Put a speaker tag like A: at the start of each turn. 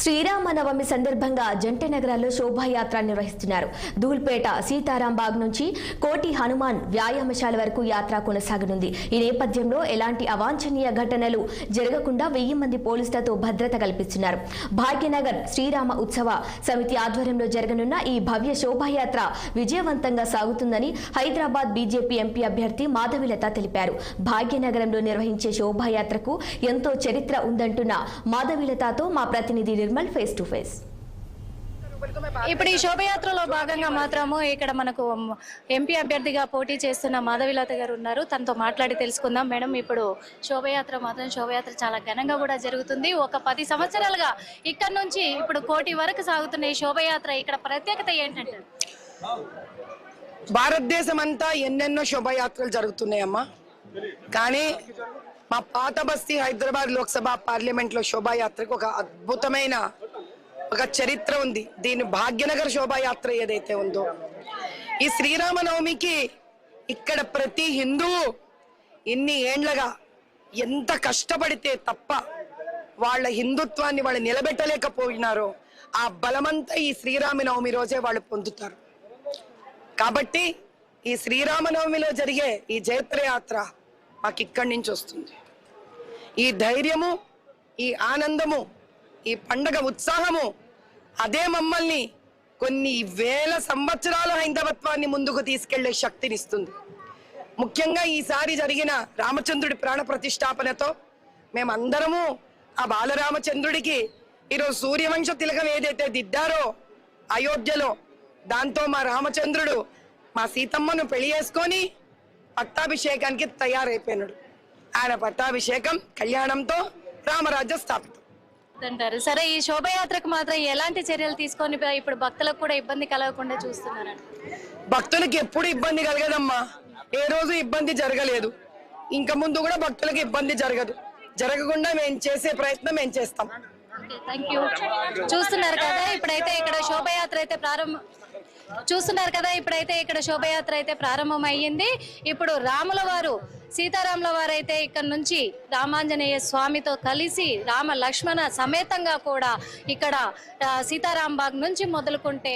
A: శ్రీరామనవమి సందర్భంగా జంట నగరాల్లో శోభాయాత్ర నిర్వహిస్తున్నారు. ధూల్పేట సీతారాం బాగ్ నుంచి కోటి హనుమాన్ వ్యాయామశాల వరకు యాత్ర కొనసాగనుంది. ఈ నేపథ్యంలో ఎలాంటి అవాంఛనీయ ఘటనలు జరగకుండా 1000 మంది పోలీసులతో భద్రత కల్పిస్తున్నారు. భాగ్యనగర్ శ్రీరామ ఉత్సవ సమితి ఆధ్వర్యంలో జరగనున్న ఈ భవ్య శోభాయాత్ర విజయవంతంగా సాగుతుందని హైదరాబాద్ బీజేపీ ఎంపీ అభ్యర్థి మాధవిలత తెలిపారు. భాగ్యనగరంలో నిర్వహించే శోభాయాత్రకు ఎంతో చరిత్ర ఉందంటున్న మాధవిలతతో మా ప్రతినిధి నిర్మల్ ఫేస్ టు ఫేస్.
B: ఇప్పుడు ఈ శోభయాత్రలో భాగంగా మాత్రము ఇక్కడ మనకు ఎంపీ అభ్యర్థిగా పోటీ చేస్తున్న మాధవిలత గారు ఉన్నారు. తనతో మాట్లాడి తెలుసుకుందాం. మేడం, ఇప్పుడు శోభయాత్ర చాలా ఘనంగా కూడా జరుగుతుంది. ఒక 10 సంవత్సరాలుగా ఇక్కడ నుంచి ఇప్పుడు కోటి వరకు సాగుతున్న ఈ శోభయాత్ర ఇక్కడ ప్రత్యేకత ఏంటంటే,
C: భారతదేశం అంతా ఎన్నెన్నో శోభయాత్రలు జరుగుతున్నాయమ్మా, కానీ మా పాత బస్తీ హైదరాబాద్ లోక్సభ పార్లమెంట్ లో శోభాయాత్రకు ఒక అద్భుతమైన ఒక చరిత్ర ఉంది. దీని భాగ్యనగర్ శోభాయాత్ర ఏదైతే ఉందో, ఈ శ్రీరామనవమికి ఇక్కడ ప్రతి హిందువు ఇన్ని ఏండ్లగా ఎంత కష్టపడితే తప్ప వాళ్ళ హిందుత్వాన్ని వాళ్ళు నిలబెట్టలేకపోయినారో ఆ బలమంతా ఈ శ్రీరామనవమి రోజే వాళ్ళు పొందుతారు. కాబట్టి ఈ శ్రీరామనవమిలో జరిగే ఈ జైత్రయాత్ర మాకు ఇక్కడి నుంచి వస్తుంది. ఈ ధైర్యము, ఈ ఆనందము, ఈ పండగ ఉత్సాహము అదే మమ్మల్ని కొన్ని వేల సంవత్సరాల హైందవత్వాన్ని ముందుకు తీసుకెళ్లే శక్తినిస్తుంది. ముఖ్యంగా ఈసారి జరిగిన రామచంద్రుడి ప్రాణ ప్రతిష్టాపనతో మేమందరము ఆ బాలరామచంద్రుడికి ఈరోజు సూర్యవంశ తిలకం ఏదైతే దిద్దారో అయోధ్యలో, దాంతో మా రామచంద్రుడు మా సీతమ్మను పెళ్లి చేసుకొని పట్టాభిషేకానికి తయారైపోయినాడు. ఆయన పట్టాభిషేకం కళ్యాణంతో రామరాజ్య స్థాపితం
B: అంటారు. సరే, ఈ శోభయాత్రకు మాత్రం ఎలాంటి చర్యలు తీసుకొని ఇప్పుడు భక్తులకు కూడా ఇబ్బంది కలగకుండా చూస్తున్నారు?
C: భక్తులకి ఎప్పుడు ఇబ్బంది కలగదమ్మా, ఏ రోజు ఇబ్బంది జరగలేదు, ఇంకా ముందు కూడా భక్తులకు ఇబ్బంది జరగకుండా మేము చేసే ప్రయత్నం మేము చేస్తాం.
B: చూస్తున్నారు కదా ఇప్పుడైతే ఇక్కడ శోభయాత్ర అయితే ప్రారంభమయ్యింది. ఇప్పుడు రాముల వారు, సీతారాముల వారు అయితే ఇక్కడ నుంచి రామాంజనేయ స్వామితో కలిసి రామ లక్ష్మణ సమేతంగా కూడా ఇక్కడ సీతారాం బాగ్ నుంచి మొదలుకుంటే